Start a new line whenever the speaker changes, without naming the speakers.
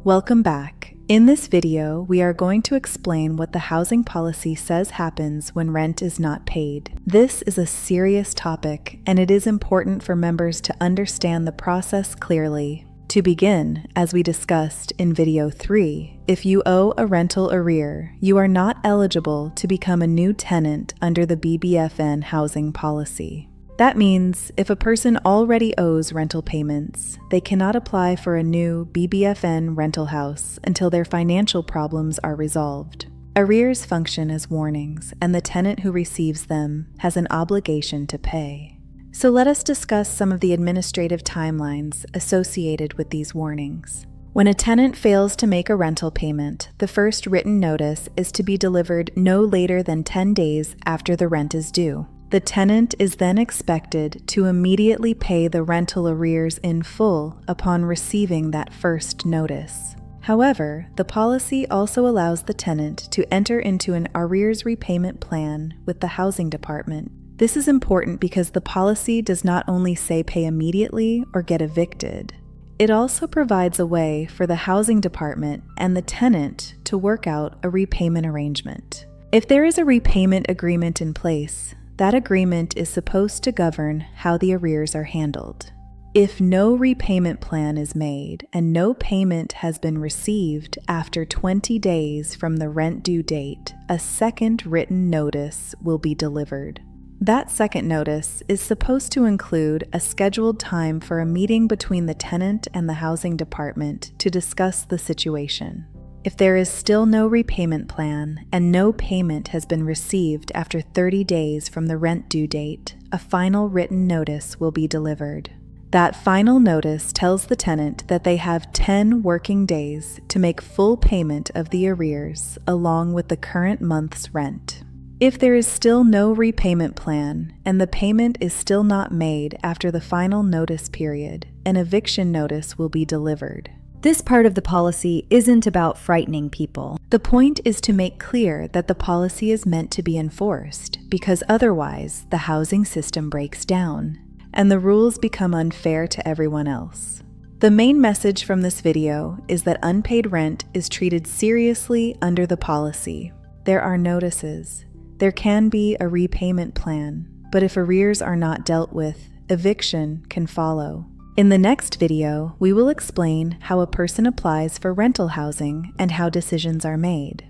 Welcome back. In this video, we are going to explain what the housing policy says happens when rent is not paid. This is a serious topic, and it is important for members to understand the process clearly. To begin, as we discussed in video 3, if you owe a rental arrear, you are not eligible to become a new tenant under the BBFN housing policy. That means if a person already owes rental payments, they cannot apply for a new BBFN rental house until their financial problems are resolved. Arrears function as warnings, and the tenant who receives them has an obligation to pay. So let us discuss some of the administrative timelines associated with these warnings. When a tenant fails to make a rental payment, the first written notice is to be delivered no later than 10 days after the rent is due. The tenant is then expected to immediately pay the rental arrears in full upon receiving that first notice. However, the policy also allows the tenant to enter into an arrears repayment plan with the housing department. This is important because the policy does not only say pay immediately or get evicted. It also provides a way for the housing department and the tenant to work out a repayment arrangement. If there is a repayment agreement in place, that agreement is supposed to govern how the arrears are handled. If no repayment plan is made and no payment has been received after 20 days from the rent due date, a second written notice will be delivered. That second notice is supposed to include a scheduled time for a meeting between the tenant and the housing department to discuss the situation. If there is still no repayment plan and no payment has been received after 30 days from the rent due date, a final written notice will be delivered. That final notice tells the tenant that they have 10 working days to make full payment of the arrears along with the current month's rent. If there is still no repayment plan and the payment is still not made after the final notice period, an eviction notice will be delivered.
This part of the policy isn't about frightening people.
The point is to make clear that the policy is meant to be enforced, because otherwise the housing system breaks down, and the rules become unfair to everyone else. The main message from this video is that unpaid rent is treated seriously under the policy. There are notices. There can be a repayment plan, but if arrears are not dealt with, eviction can follow. In the next video, we will explain how a person applies for rental housing and how decisions are made.